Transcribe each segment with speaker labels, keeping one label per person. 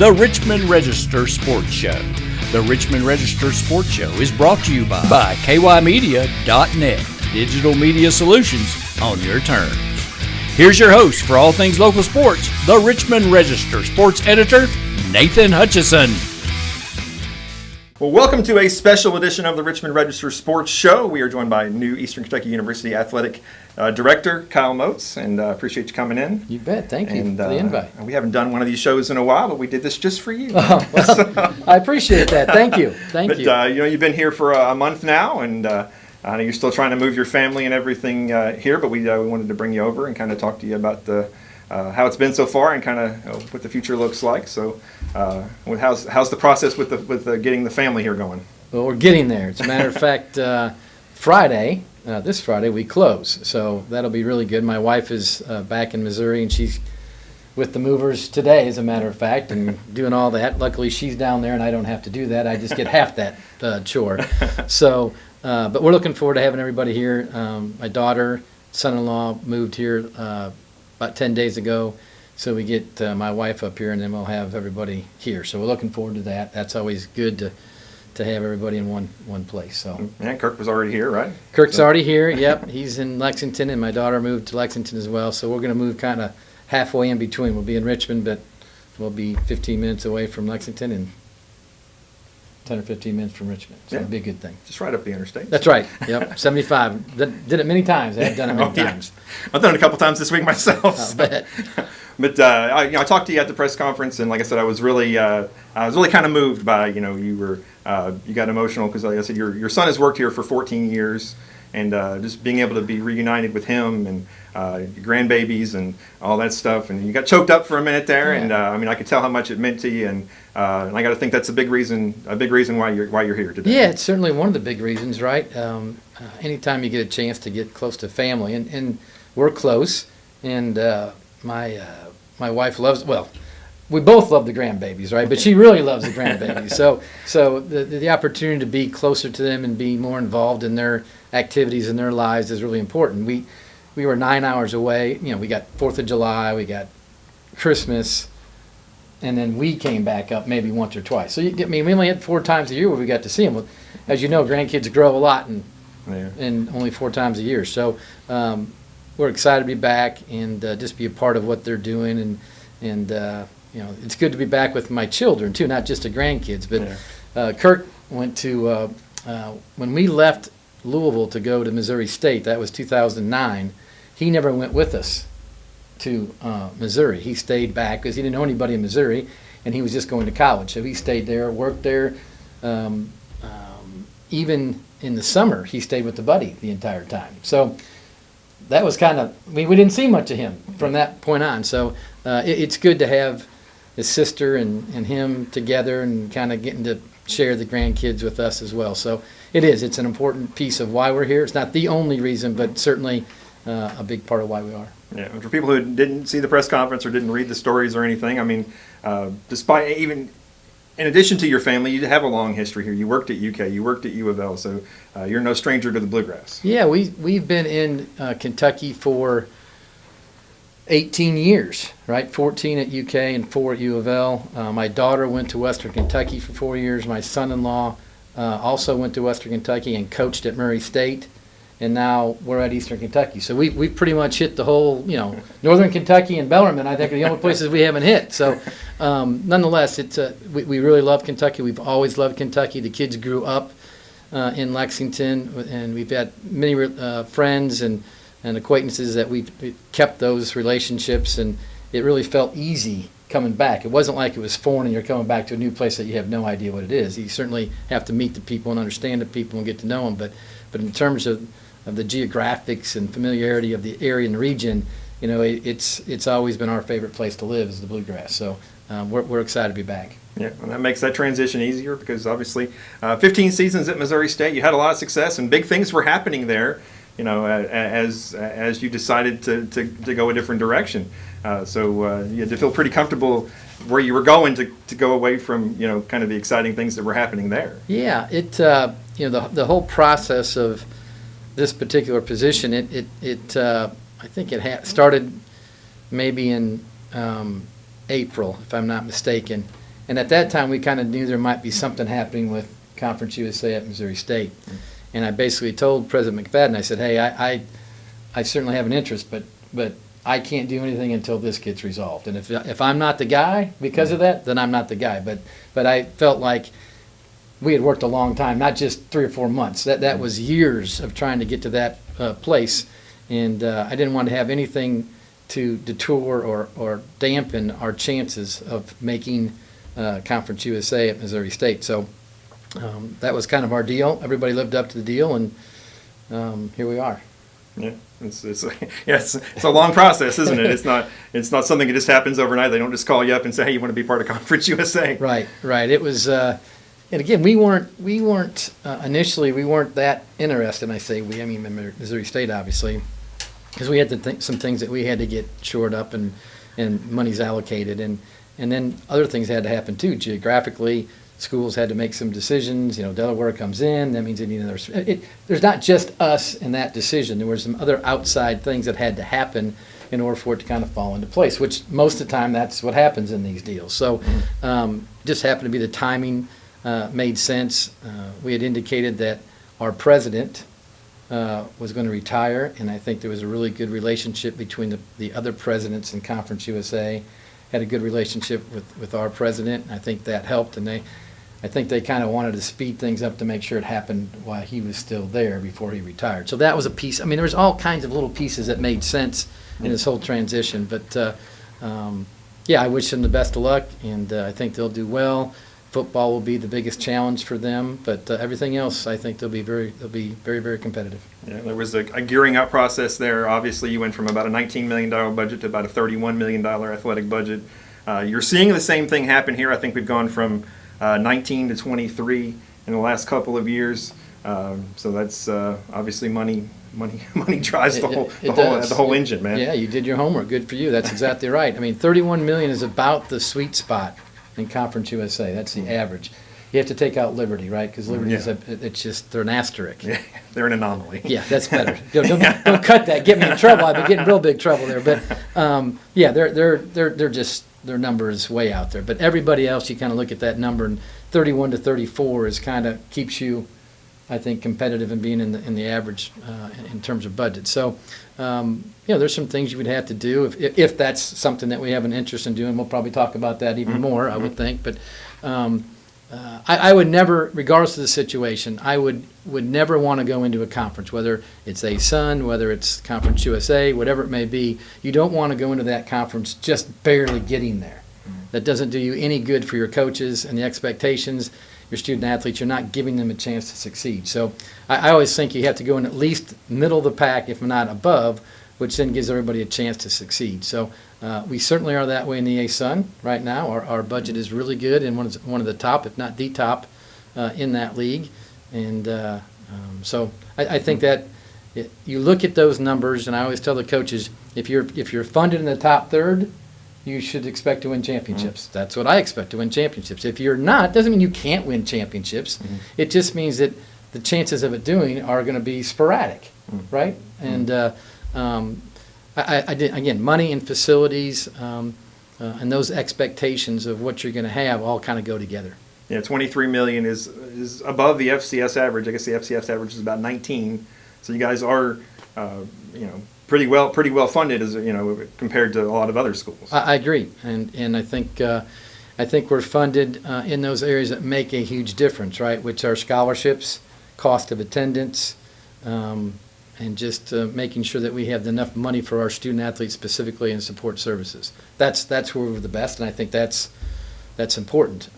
Speaker 1: The Richmond Register Sports Show. The Richmond Register Sports Show is brought to you by kymedia.net. Digital media solutions on your terms. Here's your host for all things local sports, the Richmond Register sports editor, Nathan Hutchison.
Speaker 2: Well, welcome to a special edition of the Richmond Register Sports Show. We are joined by new Eastern Kentucky University Athletic Director Kyle Moats, and appreciate you coming in.
Speaker 3: You bet. Thank you for the invite.
Speaker 2: We haven't done one of these shows in a while, but we did this just for you.
Speaker 3: Oh, well, I appreciate that. Thank you. Thank you.
Speaker 2: But you've been here for a month now, and I know you're still trying to move your family and everything here, but we wanted to bring you over and kind of talk to you about how it's been so far and kind of what the future looks like. So, how's the process with getting the family here going?
Speaker 3: Well, we're getting there. As a matter of fact, this Friday we close, so that'll be really good. My wife is back in Missouri, and she's with the movers today, as a matter of fact, and doing all that. Luckily, she's down there, and I don't have to do that. I just get half that chore. So, but we're looking forward to having everybody here. My daughter, son-in-law moved here about 10 days ago, so we get my wife up here, and then we'll have everybody here. So we're looking forward to that. That's always good to have everybody in one place. So
Speaker 2: yeah, Kirk was already here, right?
Speaker 3: Kirk's already here. Yep, he's in Lexington, and my daughter moved to Lexington as well. So we're going to move kind of halfway in between. We'll be in Richmond, but we'll be 15 minutes away from Lexington and 10 or 15 minutes from Richmond. So it'll be a good thing.
Speaker 2: Just right up the interstate.
Speaker 3: That's right. Yep, 75. Did it many times. I've done it many times.
Speaker 2: I've done it a couple times this week myself.
Speaker 3: I'll bet.
Speaker 2: But I talked to you at the press conference, and like I said, I was really kind of moved by you got emotional because, like I said, your son has worked here for 14 years, and just being able to be reunited with him and your grandbabies and all that stuff, and you got choked up for a minute there, and I could tell how much it meant to you, and I got to think that's a big reason why you're here today.
Speaker 3: Yeah, it's certainly one of the big reasons, right? Anytime you get a chance to get close to family, and we're close, and my wife loves, we both love the grandbabies, right? But she really loves the grandbabies. So the opportunity to be closer to them and be more involved in their activities and their lives is really important. We were 9 hours away. We got 4th of July, we got Christmas, and then we came back up maybe once or twice. So we only had 4 times a year where we got to see them. Well, as you know, grandkids grow a lot and only 4 times a year. So we're excited to be back and just be a part of what they're doing, and it's good to be back with my children too, not just the grandkids. But Kirk went to when we left Louisville to go to Missouri State. That was 2009. He never went with us to Missouri. He stayed back because he didn't know anybody in Missouri, and he was just going to college. So he stayed there, worked there. Even in the summer, he stayed with the buddy the entire time. So that was kind of, we didn't see much of him from that point on. So it's good to have his sister and him together and kind of getting to share the grandkids with us as well. So it's an important piece of why we're here. It's not the only reason, but certainly a big part of why we are.
Speaker 2: Yeah, for people who didn't see the press conference or didn't read the stories or anything, despite even in addition to your family, you have a long history here. You worked at UK, you worked at U of L, so you're no stranger to the Bluegrass.
Speaker 3: Yeah, we've been in Kentucky for 18 years, right? 14 at UK and 4 at U of L. My daughter went to Western Kentucky for 4 years. My son-in-law also went to Western Kentucky and coached at Murray State. And now we're at Eastern Kentucky. So we pretty much hit the whole, Northern Kentucky and Bellarmine, I think, are the only places we haven't hit. So nonetheless, we really love Kentucky. We've always loved Kentucky. The kids grew up in Lexington, and we've had many friends and acquaintances that we've kept those relationships, and it really felt easy coming back. It wasn't like it was foreign and you're coming back to a new place that you have no idea what it is. You certainly have to meet the people and understand the people and get to know them, but in terms of the geographics and familiarity of the area and region, it's always been our favorite place to live is the Bluegrass. So we're excited to be back.
Speaker 2: Yeah, and that makes that transition easier because obviously 15 seasons at Missouri State, you had a lot of success and big things were happening there, as you decided to go a different direction. So you had to feel pretty comfortable where you were going to go away from, kind of the exciting things that were happening there.
Speaker 3: Yeah, the whole process of this particular position, I think it started maybe in April, if I'm not mistaken, And at that time, we kind of knew there might be something happening with Conference USA at Missouri State. And I basically told President McFadden, I said, hey, I certainly have an interest, but I can't do anything until this gets resolved. And if I'm not the guy because of that, then I'm not the guy. But I felt like we had worked a long time, not just 3 or 4 months. That was years of trying to get to that place. And I didn't want to have anything to detour or dampen our chances of making Conference USA at Missouri State. So that was kind of our deal. Everybody lived up to the deal, and here we are.
Speaker 2: Yeah, it's a long process, isn't it? It's not something that just happens overnight. They don't just call you up and say, hey, you want to be part of Conference USA.
Speaker 3: Right. It was, and again, we weren't initially, we weren't that interested. And I say we, I mean Missouri State, obviously, because we had to some things that we had to get shored up and money's allocated, and then other things had to happen too. Geographically, schools had to make some decisions. Delaware comes in. That means they need another. There's not just us in that decision. There were some other outside things that had to happen in order for it to kind of fall into place, which most of the time that's what happens in these deals. So just happened to be the timing made sense. We had indicated that our president was going to retire, and I think there was a really good relationship between the other presidents in Conference USA. Had a good relationship with our president, and I think that helped, and I think they kind of wanted to speed things up to make sure it happened while he was still there before he retired. So that was a piece. I mean, there was all kinds of little pieces that made sense in this whole transition. But, yeah, I wish them the best of luck, and I think they'll do well. Football will be the biggest challenge for them, but everything else, I think they'll be very, very competitive.
Speaker 2: Yeah, there was a gearing up process there. Obviously, you went from about a $19 million budget to about a $31 million athletic budget. You're seeing the same thing happen here. I think we've gone from 19 to 23 in the last couple of years. So that's obviously money drives the whole engine, man.
Speaker 3: Yeah, you did your homework. Good for you. That's exactly right. I mean, $31 million is about the sweet spot in Conference USA. That's the average. You have to take out Liberty, right? Because Liberty it's just, they're an asterisk.
Speaker 2: Yeah, they're an anomaly.
Speaker 3: Yeah, that's better. Don't cut that. Get me in trouble. I've been getting real big trouble there. But yeah, they're just, their number is way out there. But everybody else, you kind of look at that number, and 31 to 34 is kind of keeps you, I think, competitive and being in the average in terms of budget. So, there's some things you would have to do if that's something that we have an interest in doing. We'll probably talk about that even more, I would think. But I would never, regardless of the situation, I would never want to go into a conference, whether it's ASUN, whether it's Conference USA, whatever it may be. You don't want to go into that conference just barely getting there. That doesn't do you any good for your coaches and the expectations. Your student athletes, you're not giving them a chance to succeed. So I always think you have to go in at least middle of the pack, if not above, which then gives everybody a chance to succeed. So we certainly are that way in the ASUN right now. Our budget is really good and one of the top, if not the top, in that league. And so I think that you look at those numbers, and I always tell the coaches, if you're funded in the top third, you should expect to win championships. That's what I expect, to win championships. If you're not, doesn't mean you can't win championships. It just means that the chances of it doing are going to be sporadic, right? And I did, again, money and facilities and those expectations of what you're going to have all kind of go together.
Speaker 2: Yeah, $23 million is above the FCS average. I guess the FCS average is about 19. So you guys are, pretty well funded, as compared to a lot of other schools.
Speaker 3: I agree, and I think we're funded in those areas that make a huge difference, right? Which are scholarships, cost of attendance, and just making sure that we have enough money for our student athletes specifically and support services. That's where we're the best, and I think that's important.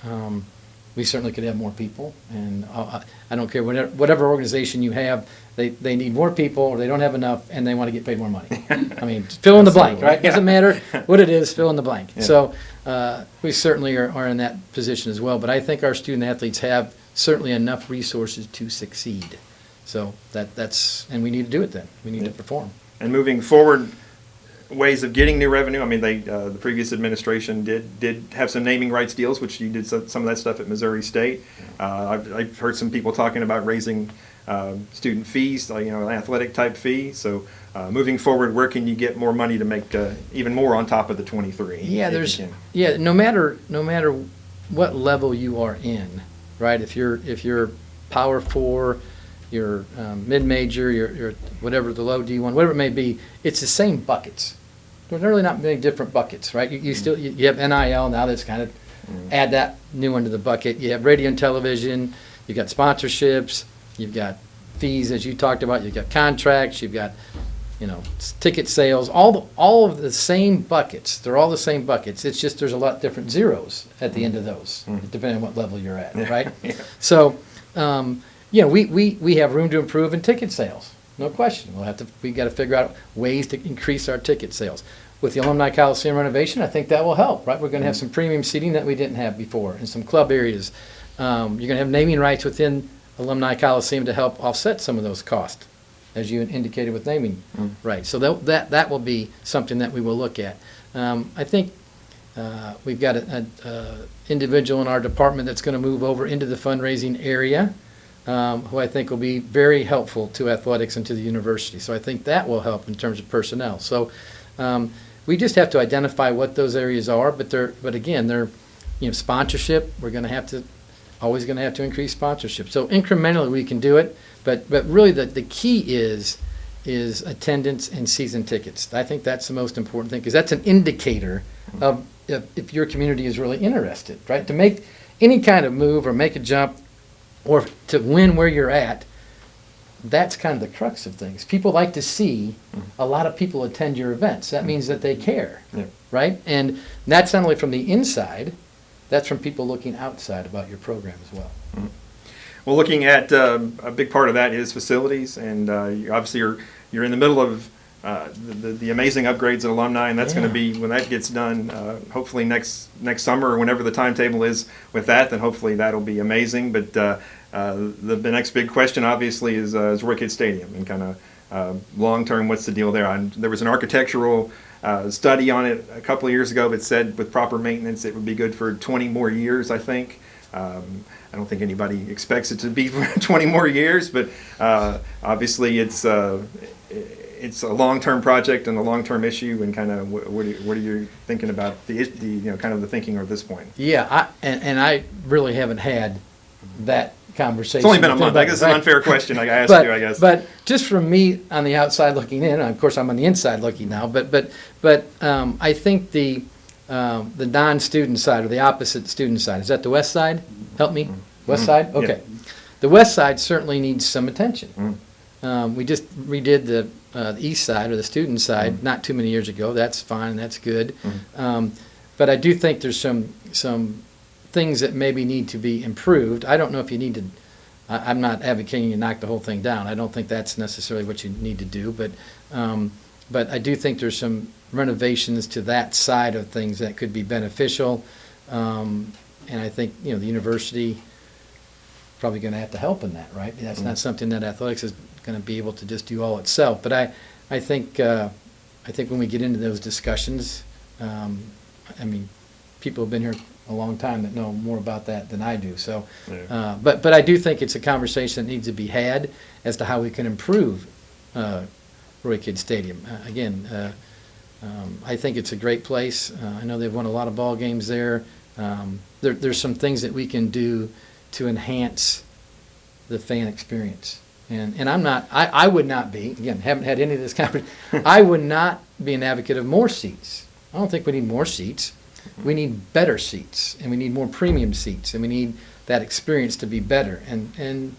Speaker 3: We certainly could have more people, and I don't care whatever organization you have. They need more people, or they don't have enough, and they want to get paid more money. I mean, fill in the blank, right? Doesn't matter what it is, fill in the blank. Yeah. So we certainly are in that position as well. But I think our student athletes have certainly enough resources to succeed. So that's and we need to do it then. We need to perform.
Speaker 2: And moving forward, ways of getting new revenue. I mean, the previous administration did have some naming rights deals, which you did some of that stuff at Missouri State. I've heard some people talking about raising student fees, like, an athletic type fee. So moving forward, where can you get more money to make even more on top of the 23?
Speaker 3: Yeah, no matter what level you are in, right? If you're Power 4, your mid-major, your whatever the low D1, whatever it may be, it's the same buckets. There's really not many different buckets, right? You still you have NIL now that's kind of add that new one to the bucket. You have radio and television, you've got sponsorships, you've got fees as you talked about, you've got contracts, you've got ticket sales, all of the same buckets. They're all the same buckets. It's just there's a lot different zeros at the end of those, depending on what level you're at, right?
Speaker 2: Yeah.
Speaker 3: So, we have room to improve in ticket sales, no question. We got to figure out ways to increase our ticket sales. With the Alumni Coliseum renovation, I think that will help, right? We're going to have some premium seating that we didn't have before in some club areas. You're going to have naming rights within Alumni Coliseum to help offset some of those costs, as you indicated with naming rights. So that will be something that we will look at. I think we've got an individual in our department that's going to move over into the fundraising area, who I think will be very helpful to athletics and to the university. So I think that will help in terms of personnel. So we just have to identify what those areas are. But again, they're sponsorship. We're going to always going to have to increase sponsorship. So incrementally we can do it. But really the key is attendance and season tickets. I think that's the most important thing, because that's an indicator of if your community is really interested, right? To make any kind of move or make a jump or to win where you're at, that's kind of the crux of things. People like to see a lot of people attend your events. That means that they care, right? And that's not only from the inside, that's from people looking outside about your program as well.
Speaker 2: Well, looking at a big part of that is facilities, and obviously you're in the middle of the amazing upgrades at Alumni, and that's going to be when that gets done. Hopefully next summer or whenever the timetable is with that, then hopefully that'll be amazing. But the next big question obviously is Roy Kidd Stadium, and kind of long term, what's the deal there? There was an architectural study on it a couple of years ago that said with proper maintenance it would be good for 20 more years, I think. I don't think anybody expects it to be for 20 more years, but obviously it's a long-term project and a long-term issue. And kind of what are you thinking about the kind of the thinking at this point?
Speaker 3: Yeah, I really haven't had that conversation.
Speaker 2: It's only been a month. I guess it's an unfair question I asked you, I guess.
Speaker 3: But just from me on the outside looking in, of course I'm on the inside looking now. But I think the non-student side or the opposite student side, is that the west side? Help me. West side? Okay.
Speaker 2: Yeah.
Speaker 3: The west side certainly needs some attention. We just redid the east side or the student side not too many years ago. That's fine. That's good. But I do think there's some things that maybe need to be improved. I don't know if you need to. I'm not advocating you knock the whole thing down. I don't think that's necessarily what you need to do. But I do think there's some renovations to that side of things that could be beneficial. And I think the university probably going to have to help in that, right? That's not something that athletics is going to be able to just do all itself. But I think when we get into those discussions, people have been here a long time that know more about that than I do. So, but I do think it's a conversation that needs to be had as to how we can improve Roy Kidd Stadium. I think it's a great place. I know they've won a lot of ball games there. There's some things that we can do to enhance the fan experience. And I would not be, again, haven't had any of this conversation, I would not be an advocate of more seats. I don't think we need more seats. We need better seats, and we need more premium seats, and we need that experience to be better. And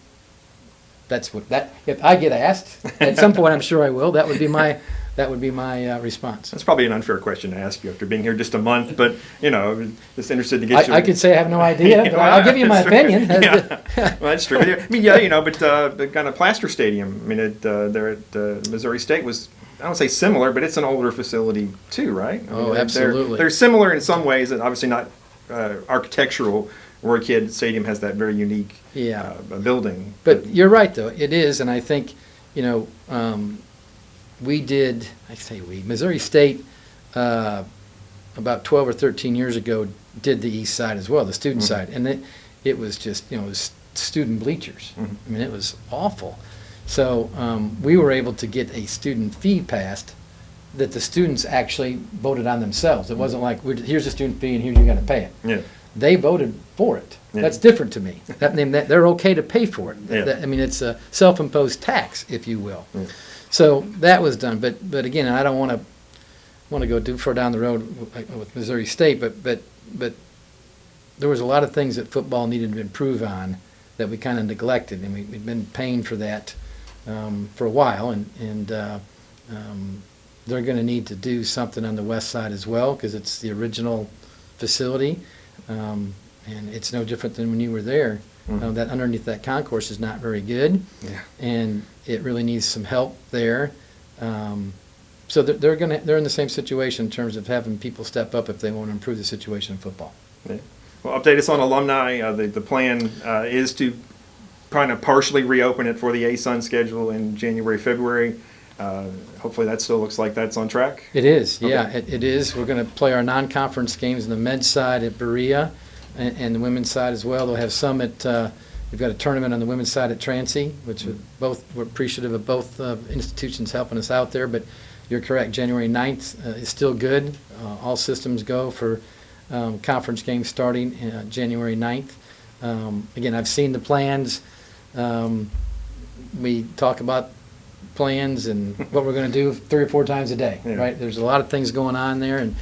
Speaker 3: that's if I get asked, at some point I'm sure I will, that would be my response.
Speaker 2: That's probably an unfair question to ask you after being here just a month, but just interested to get your.
Speaker 3: I could say I have no idea, but I'll give you my opinion.
Speaker 2: Well, that's true. But the kind of Plaster Stadium. There at Missouri State was, I don't say similar, but it's an older facility too, right?
Speaker 3: Absolutely.
Speaker 2: They're similar in some ways, and obviously not architectural. Roy Kidd Stadium has that very unique building.
Speaker 3: But you're right, though. It is, and I think Missouri State about 12 or 13 years ago did the east side as well, the student side, and it was just it was student bleachers. It was awful. So we were able to get a student fee passed that the students actually voted on themselves. It wasn't like here's a student fee and here you got to pay it. they voted for it.
Speaker 2: Yeah.
Speaker 3: That's different to me. That they're okay to pay for it.
Speaker 2: Yeah.
Speaker 3: I mean, it's a self-imposed tax, if you will.
Speaker 2: Yeah.
Speaker 3: So that was done. But again, I don't want to go too far down the road with Missouri State. But there was a lot of things that football needed to improve on that we kind of neglected, and we've been paying for that for a while. And they're going to need to do something on the west side as well, because it's the original facility. And it's no different than when you were there.
Speaker 2: Mm-hmm.
Speaker 3: That underneath that concourse is not very good,
Speaker 2: Yeah.
Speaker 3: and it really needs some help there. So they're in the same situation in terms of having people step up if they want to improve the situation in football.
Speaker 2: Yeah. Well, update us on alumni. The plan is to kind of partially reopen it for the ASUN schedule in January, February. Hopefully that still looks like that's on track.
Speaker 3: It is,
Speaker 2: Okay.
Speaker 3: yeah, it is. We're going to play our non-conference games in the men's side at Berea and the women's side as well. They'll have some at, we've got a tournament on the women's side at Transy, which we're appreciative of both institutions helping us out there. But you're correct, January 9th is still good. All systems go for conference games starting January 9th. Again, I've seen the plans. We talk about plans and what we're going to do 3 or 4 times a day,
Speaker 2: Yeah.
Speaker 3: right? There's a lot of things going on there, and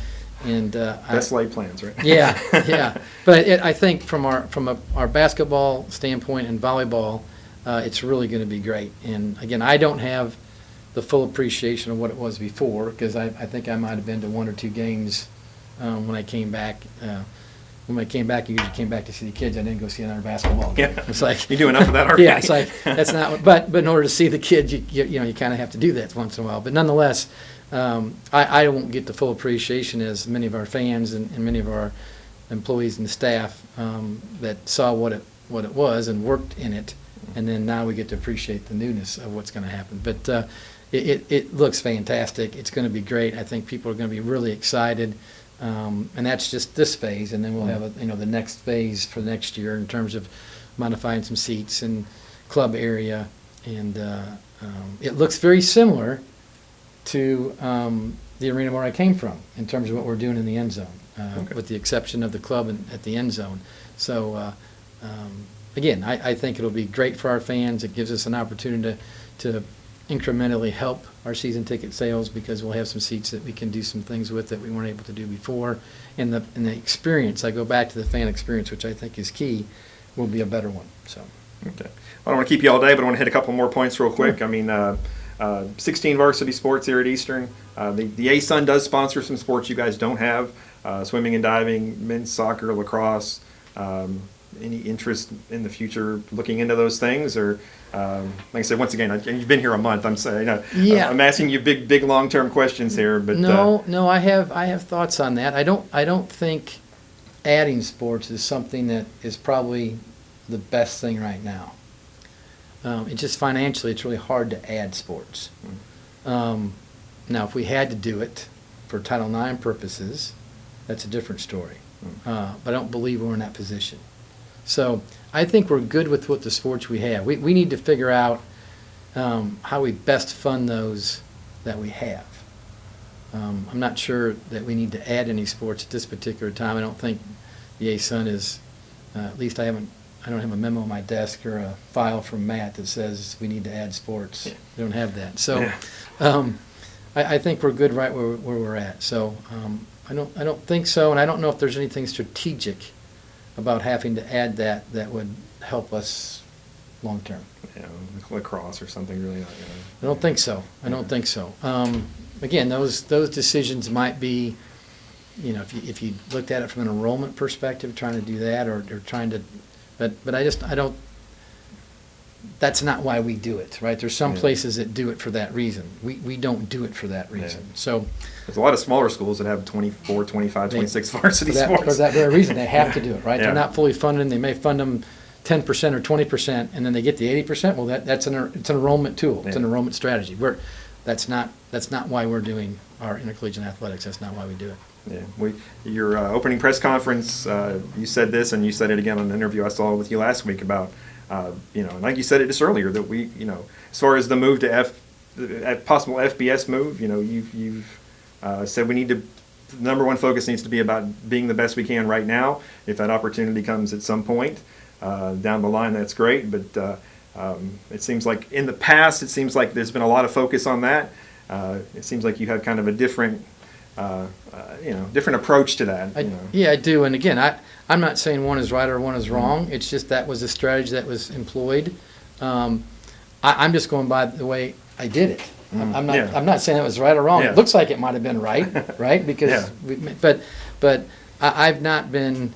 Speaker 2: Best laid plans, right?
Speaker 3: yeah. But I think from our basketball standpoint and volleyball, it's really going to be great. And again, I don't have the full appreciation of what it was before, because I think I might have been to 1 or 2 games when I came back. When I came back, I usually came back to see the kids. I didn't go see another basketball game.
Speaker 2: Yeah.
Speaker 3: It's like
Speaker 2: You do enough of that already.
Speaker 3: yeah, it's like that's not. But in order to see the kids, you kind of have to do that once in a while. But nonetheless, I won't get the full appreciation as many of our fans and many of our employees and staff that saw what it was and worked in it, and then now we get to appreciate the newness of what's going to happen. But it looks fantastic. It's going to be great. I think people are going to be really excited. And that's just this phase, and then we'll have the next phase for next year in terms of modifying some seats and club area, and it looks very similar to the arena where I came from in terms of what we're doing in the end zone,
Speaker 2: Okay.
Speaker 3: with the exception of the club at the end zone. So again, I think it'll be great for our fans. It gives us an opportunity to incrementally help our season ticket sales, because we'll have some seats that we can do some things with that we weren't able to do before. And the experience, I go back to the fan experience, which I think is key, will be a better one. So.
Speaker 2: Okay. I don't want to keep you all day, but I want to hit a couple more points real quick.
Speaker 3: Sure.
Speaker 2: I mean, 16 varsity sports here at Eastern. The ASUN does sponsor some sports you guys don't have, swimming and diving, men's soccer, lacrosse. Any interest in the future looking into those things? Or, like I said, once again, you've been here a month. I'm saying,
Speaker 3: Yeah.
Speaker 2: I'm asking you big long-term questions here. But
Speaker 3: No, I have thoughts on that. I don't think adding sports is something that is probably the best thing right now. It's just financially, it's really hard to add sports. Now, if we had to do it for Title IX purposes, that's a different story. But I don't believe we're in that position. So I think we're good with what the sports we have. We need to figure out how we best fund those that we have. I'm not sure that we need to add any sports at this particular time. I don't think the ASUN is, at least I don't have a memo on my desk or a file from Matt that says we need to add sports.
Speaker 2: Yeah.
Speaker 3: We don't have that. So
Speaker 2: Yeah.
Speaker 3: I think we're good right where we're at. So I don't think so, and I don't know if there's anything strategic about having to add that would help us long term.
Speaker 2: Lacrosse or something really.
Speaker 3: I don't think so. Again, those decisions might be, if you looked at it from an enrollment perspective, trying to do that or trying to, but I don't. That's not why we do it, right? There's some
Speaker 2: Yeah.
Speaker 3: places that do it for that reason. We don't do it for that reason.
Speaker 2: Yeah.
Speaker 3: So
Speaker 2: There's a lot of smaller schools that have 24, 25, 26 varsity
Speaker 3: for that,
Speaker 2: sports.
Speaker 3: for that very reason, they have to do it, right?
Speaker 2: Yeah.
Speaker 3: They're not fully funded. They may fund them 10% or 20%, and then they get the 80%. Well, it's an enrollment tool. It's an
Speaker 2: Yeah.
Speaker 3: enrollment strategy. That's not why we're doing our intercollegiate athletics. That's not why we do it.
Speaker 2: Yeah, your opening press conference, you said this, and you said it again on an interview I saw with you last week about, and like you said it just earlier, that we, as far as the move to possible FBS move, you've said we need to the number one focus needs to be about being the best we can right now. If that opportunity comes at some point down the line, that's great. But it seems like in the past, it seems like there's been a lot of focus on that. It seems like you have kind of a different, different approach to that.
Speaker 3: Yeah, I do. And again, I'm not saying one is right or one is wrong. It's just that was a strategy that was employed. I'm just going by the way I did it. I'm not saying it was right or wrong.
Speaker 2: Yeah.
Speaker 3: It looks like it might have been right, right? Because, but I've not been.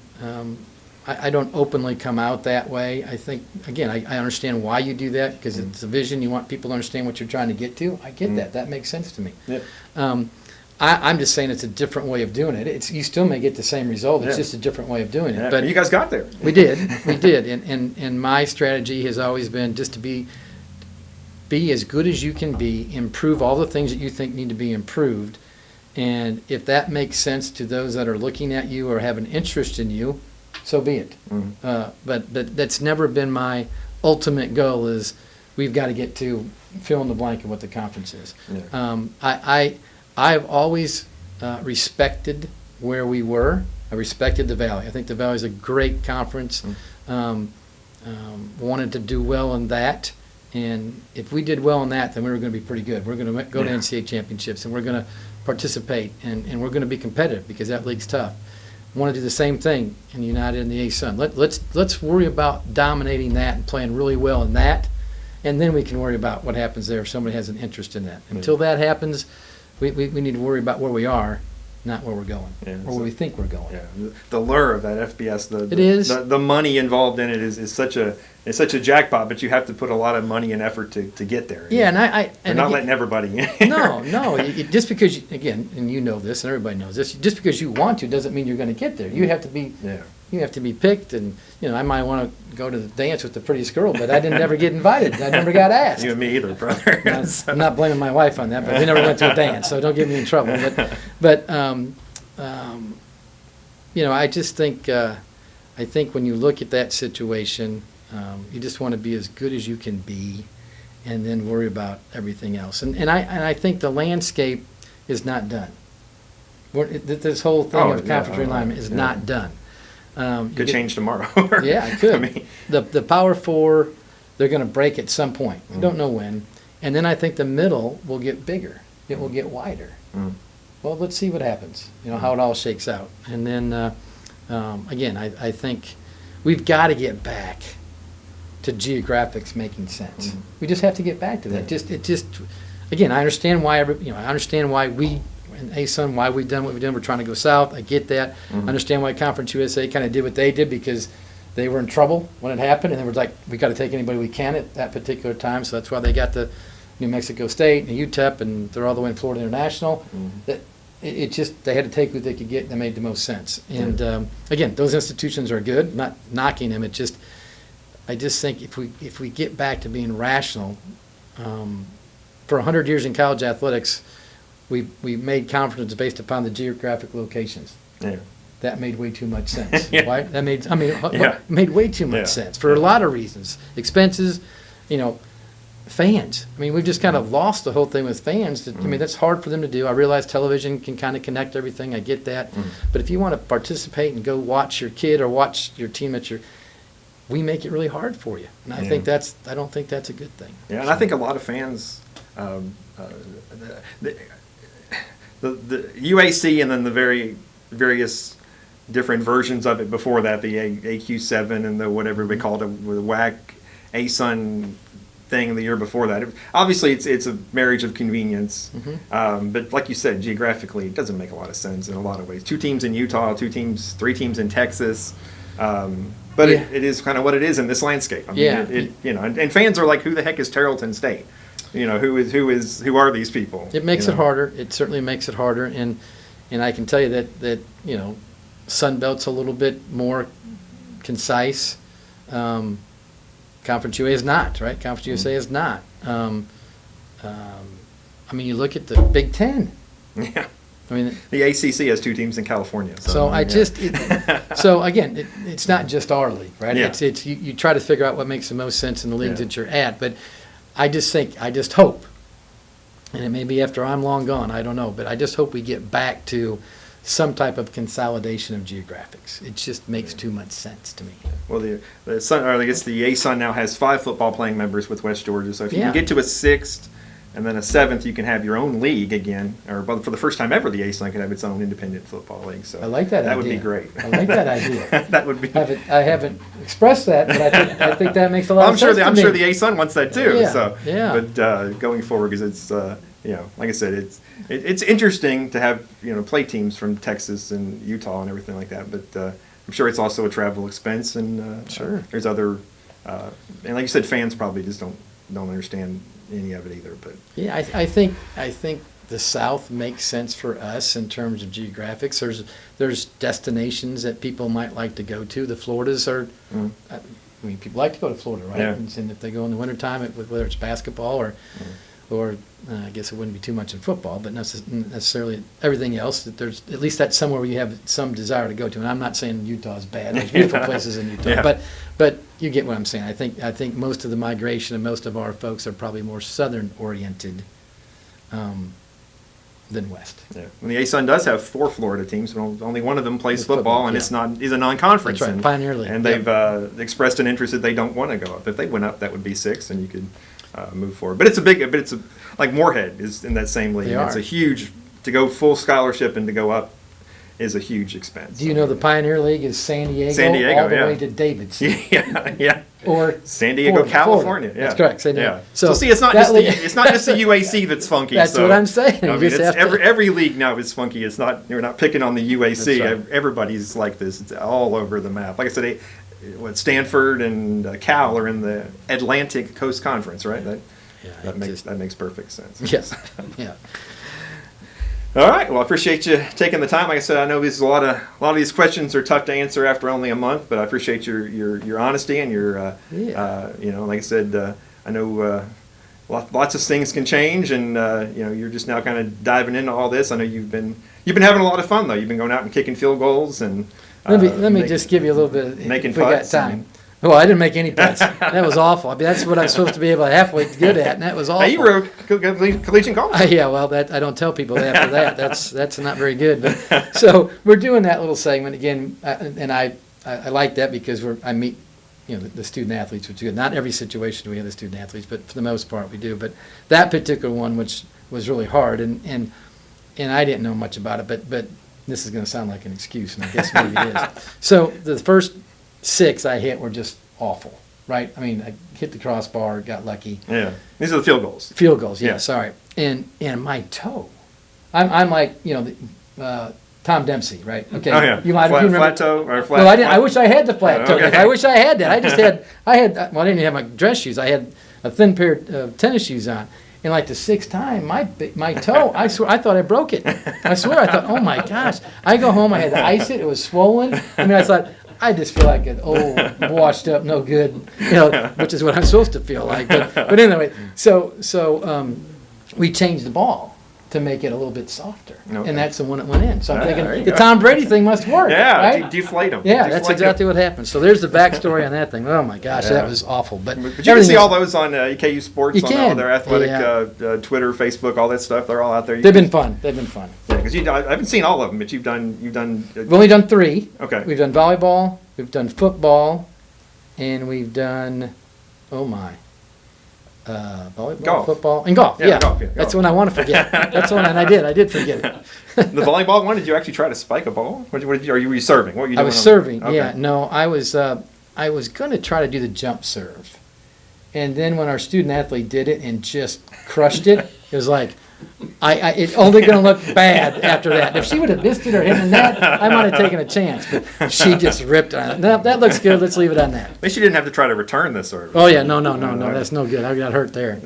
Speaker 3: I don't openly come out that way. I think again, I understand why you do that because it's a vision. You want people to understand what you're trying to get to. I get that. That makes sense to me.
Speaker 2: Yeah.
Speaker 3: I'm just saying it's a different way of doing it. You still may get the same result. It's
Speaker 2: Yeah.
Speaker 3: just a different way of doing it.
Speaker 2: Yeah,
Speaker 3: But
Speaker 2: you guys got there.
Speaker 3: we did. And my strategy has always been just to be as good as you can be, improve all the things that you think need to be improved. And if that makes sense to those that are looking at you or have an interest in you, so be it. But that's never been my ultimate goal is we've got to get to fill in the blank of what the conference is.
Speaker 2: Yeah.
Speaker 3: I've always respected where we were. I respected the Valley. I think the Valley is a great conference. Wanted to do well in that. And if we did well in that, then we were going to be pretty good. We're going to go to NCAA championships, and we're going to participate, and we're going to be competitive because that league's tough. Want to do the same thing in United and the ASUN. Let's worry about dominating that and playing really well in that, and then we can worry about what happens there if somebody has an interest in that. Until that happens, we need to worry about where we are, not where we're going, or where we think we're going.
Speaker 2: Yeah, the lure of that FBS,
Speaker 3: It is.
Speaker 2: the money involved in it is such a jackpot, but you have to put a lot of money and effort to get there.
Speaker 3: Yeah,
Speaker 2: They're not letting everybody in.
Speaker 3: No. Just because again, and you know this, and everybody knows this. Just because you want to doesn't mean you're going to get there. You have to be.
Speaker 2: Yeah.
Speaker 3: You have to be picked, and I might want to go to the dance with the prettiest girl, but I didn't never get invited. I never got asked.
Speaker 2: You and me either, brother.
Speaker 3: I'm not blaming my wife on that, but we never went to a dance, so don't get me in trouble. But I just think I think when you look at that situation, you just want to be as good as you can be, and then worry about everything else. And I think the landscape is not done. This whole thing of conference realignment is not done.
Speaker 2: Could change tomorrow.
Speaker 3: Yeah, it could.
Speaker 2: I mean,
Speaker 3: The Power Four, they're going to break at some point. We don't know when. And then I think the middle will get bigger. It will get wider. Well, let's see what happens, how it all shakes out. And then, again, I think we've got to get back to geographics making sense. We just have to get back to that. Again, I understand why we and ASUN, why we've done what we've done. We're trying to go south. I get that. I understand why Conference USA kind of did what they did because they were in trouble when it happened, and they were like, we got to take anybody we can at that particular time. So that's why they got the New Mexico State and the UTEP, and they're all the way in Florida International. That it just they had to take what they could get. That made the most sense. And again, those institutions are good. Not knocking them. I just think if we get back to being rational, for 100 years in college athletics, we made conferences based upon the geographic locations.
Speaker 2: Yeah.
Speaker 3: That made way too much sense.
Speaker 2: Yeah.
Speaker 3: Right? Made way too much sense for a lot of reasons. Expenses, fans. We've just kind of lost the whole thing with fans. That's hard for them to do. I realize television can kind of connect everything. I get that. But if you want to participate and go watch your kid or watch your team we make it really hard for you. And I don't think that's a good thing.
Speaker 2: Yeah, and I think a lot of fans, the UAC and then the various different versions of it before that, the AQ7 and the whatever we called it, the WAC ASUN thing the year before that. Obviously, it's a marriage of convenience, but like you said, geographically, it doesn't make a lot of sense in a lot of ways. 2 teams in Utah, 3 teams in Texas, but it is kind of what it is in this landscape. And fans are like, who the heck is Tarleton State? Who are these people?
Speaker 3: It makes it harder. It certainly makes it harder, and I can tell you that Sunbelt's a little bit more concise. Conference USA is not, right? Conference USA is not. You look at the Big Ten.
Speaker 2: Yeah. The ACC has 2 teams in California.
Speaker 3: So again, it's not just our league, right?
Speaker 2: Yeah.
Speaker 3: It's you try to figure out what makes the most sense in the leagues that you're at, but I just hope, and it may be after I'm long gone, I don't know, but I just hope we get back to some type of consolidation of geographics. It just makes too much sense to me.
Speaker 2: Well, the Sun, or I guess the A-Sun now has 5 football playing members with West Georgia. So if you
Speaker 3: Yeah.
Speaker 2: can get to a 6th and then a 7th, you can have your own league again. Or for the first time ever, the A-Sun can have its own independent football league. So
Speaker 3: I like that idea.
Speaker 2: That would be great.
Speaker 3: I like that idea.
Speaker 2: That would be.
Speaker 3: I haven't expressed that, but I think that makes a lot
Speaker 2: I'm
Speaker 3: of
Speaker 2: sure.
Speaker 3: sense.
Speaker 2: I'm
Speaker 3: to
Speaker 2: sure
Speaker 3: me.
Speaker 2: the A-Sun wants that too.
Speaker 3: Yeah,
Speaker 2: So,
Speaker 3: yeah.
Speaker 2: But going forward, because it's like I said, it's interesting to have play teams from Texas and Utah and everything like that. But I'm sure it's also a travel expense, and
Speaker 3: Sure.
Speaker 2: there's other and like you said, fans probably just don't understand any of it either. But
Speaker 3: Yeah, I think the South makes sense for us in terms of geographics. There's destinations that people might like to go to. The Floridas are, I mean, people like to go to Florida, right?
Speaker 2: Yeah.
Speaker 3: And if they go in the wintertime, whether it's basketball or I guess it wouldn't be too much in football, but necessarily everything else, that there's at least that's somewhere where you have some desire to go to. And I'm not saying Utah's bad. There's beautiful places in Utah,
Speaker 2: Yeah.
Speaker 3: but you get what I'm saying. I think most of the migration and most of our folks are probably more southern oriented than west.
Speaker 2: yeah, when the A-Sun does have 4 Florida teams, but only one of them plays
Speaker 3: It's
Speaker 2: football,
Speaker 3: football,
Speaker 2: and
Speaker 3: yeah.
Speaker 2: is a non-conference.
Speaker 3: That's right,
Speaker 2: and,
Speaker 3: Pioneer League.
Speaker 2: And
Speaker 3: Yep.
Speaker 2: they've expressed an interest that they don't want to go up. If they went up, that would be 6, and you could move forward. But it's like Moorhead is in that same league.
Speaker 3: They
Speaker 2: It's
Speaker 3: are.
Speaker 2: a huge, to go full scholarship and to go up is a huge expense.
Speaker 3: Do you know the Pioneer League is San Diego,
Speaker 2: San Diego,
Speaker 3: all the
Speaker 2: yeah.
Speaker 3: way to Davidson,
Speaker 2: yeah.
Speaker 3: or
Speaker 2: San Diego,
Speaker 3: Florida.
Speaker 2: California. Yeah.
Speaker 3: That's correct. San Diego.
Speaker 2: Yeah.
Speaker 3: So
Speaker 2: So see, it's not
Speaker 3: that
Speaker 2: just
Speaker 3: league-
Speaker 2: it's not just the UAC that's funky.
Speaker 3: That's
Speaker 2: so,
Speaker 3: what I'm saying.
Speaker 2: I
Speaker 3: You
Speaker 2: mean,
Speaker 3: just
Speaker 2: it's
Speaker 3: have to-
Speaker 2: every league now is funky. It's not we're not picking on the UAC.
Speaker 3: That's right.
Speaker 2: Everybody's like this. It's all over the map. Like I said, Stanford and Cal are in the Atlantic Coast Conference, right?
Speaker 3: Yeah,
Speaker 2: That makes perfect sense.
Speaker 3: Yes. Yeah.
Speaker 2: All right. Well, I appreciate you taking the time. Like I said, I know a lot of these questions are tough to answer after only a month, but I appreciate your honesty and your like I said, I know lots of things can change, and you're just now kind of diving into all this. I know you've been having a lot of fun though. You've been going out and kicking field goals and
Speaker 3: Let me just give you a little bit.
Speaker 2: making
Speaker 3: if we got
Speaker 2: putts
Speaker 3: time. Oh, I didn't make any putts. That was awful. I mean, that's what I'm supposed to be able to halfway good at, and that was awful.
Speaker 2: Hey, you were a collegiate golfer.
Speaker 3: Yeah, well, I don't tell people after that. That's not very good. But so we're doing that little segment again, and I like that because I meet the student athletes, which is good. Not every situation do we have the student athletes, but for the most part we do. But that particular one, which was really hard, and I didn't know much about it, but this is going to sound like an excuse, and I guess maybe it is. So the first 6 I hit were just awful, right? I mean, I hit the crossbar, got lucky.
Speaker 2: Yeah, these are the field goals.
Speaker 3: Field goals, yeah,
Speaker 2: Yeah.
Speaker 3: sorry. And my toe, I'm like, Tom Dempsey, right? Okay.
Speaker 2: Oh yeah,
Speaker 3: You might
Speaker 2: flat,
Speaker 3: you remember.
Speaker 2: flat toe or flat.
Speaker 3: Well, I didn't. I
Speaker 2: flat-
Speaker 3: wish I had the flat toe.
Speaker 2: Okay.
Speaker 3: I wish I had that. I just had. Well, I didn't have my dress shoes. I had a thin pair of tennis shoes on. And like the 6th time, my toe, I swear, I thought I broke it. I swear, I thought, oh my gosh. I go home, I had to ice it. It was swollen. I mean, I thought, I just feel like an old, washed up, no good, which is what I'm supposed to feel like. But anyway, so we changed the ball to make it a little bit softer,
Speaker 2: Okay.
Speaker 3: and that's the one that went in. So I'm
Speaker 2: Ah, there
Speaker 3: thinking
Speaker 2: you
Speaker 3: the
Speaker 2: go.
Speaker 3: Tom Brady thing must work,
Speaker 2: Yeah,
Speaker 3: right?
Speaker 2: deflate them.
Speaker 3: Yeah, that's exactly what happened. So there's the backstory on that thing. Oh my gosh,
Speaker 2: Yeah.
Speaker 3: that was awful. But
Speaker 2: But you can
Speaker 3: everything
Speaker 2: see all
Speaker 3: else-
Speaker 2: those on EKU Sports,
Speaker 3: You
Speaker 2: on all
Speaker 3: can.
Speaker 2: their athletic
Speaker 3: Yeah.
Speaker 2: Twitter, Facebook, all that stuff. They're all out there.
Speaker 3: They've been fun. They've been fun.
Speaker 2: because I haven't seen all of them, but you've done.
Speaker 3: We've only done 3.
Speaker 2: Okay.
Speaker 3: We've done volleyball, we've done football, and we've done, volleyball,
Speaker 2: Golf.
Speaker 3: football, and golf.
Speaker 2: Yeah,
Speaker 3: Yeah,
Speaker 2: golf, yeah,
Speaker 3: that's
Speaker 2: golf.
Speaker 3: the one I want to forget. That's the one, and I did forget it.
Speaker 2: The volleyball one. Did you actually try to spike a ball? Were you serving? What were you
Speaker 3: I
Speaker 2: doing?
Speaker 3: was serving.
Speaker 2: Okay.
Speaker 3: Yeah, no, I was going to try to do the jump serve, and then when our student athlete did it and just crushed it, it was like, it's only going to look bad after that. If she would have missed it or hit the net, I might have taken a chance. But she just ripped on it. That looks good. Let's leave it on that.
Speaker 2: At least you didn't have to try to return the service.
Speaker 3: Oh yeah, no, that's no good. I got hurt there.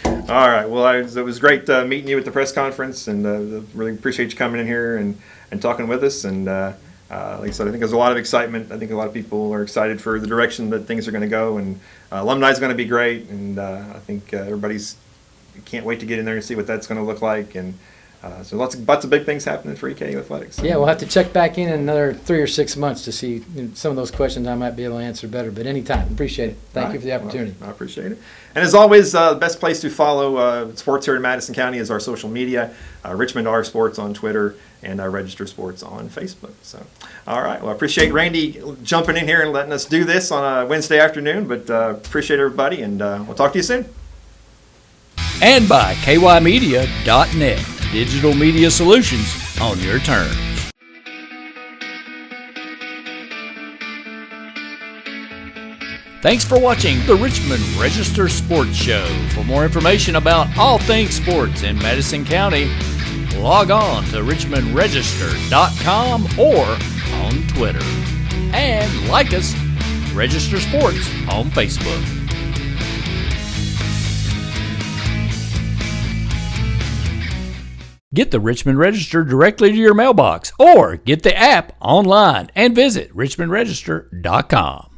Speaker 2: All right. Well, it was great meeting you at the press conference, and really appreciate you coming in here and talking with us. And like I said, I think there's a lot of excitement. I think a lot of people are excited for the direction that things are going to go, and alumni is going to be great. And I think everybody's can't wait to get in there and see what that's going to look like. And so lots of big things happening for EKU athletics.
Speaker 3: Yeah, we'll have to check back in another 3 or 6 months to see some of those questions I might be able to answer better. But anytime, appreciate it. Thank you for the opportunity.
Speaker 2: Well, I appreciate it. And as always, the best place to follow sports here in Madison County is our social media, Richmond R Sports on Twitter and Register Sports on Facebook. So, all right. Well, I appreciate Randy jumping in here and letting us do this on a Wednesday afternoon, but appreciate everybody, and we'll talk to you soon.
Speaker 1: And by kymedia.net, digital media solutions on your terms. Thanks for watching the Richmond Register Sports Show. For more information about all things sports in Madison County, log on to richmondregister.com or on Twitter. And like us, Register Sports on Facebook. Get the Richmond Register directly to your mailbox or get the app online and visit richmondregister.com.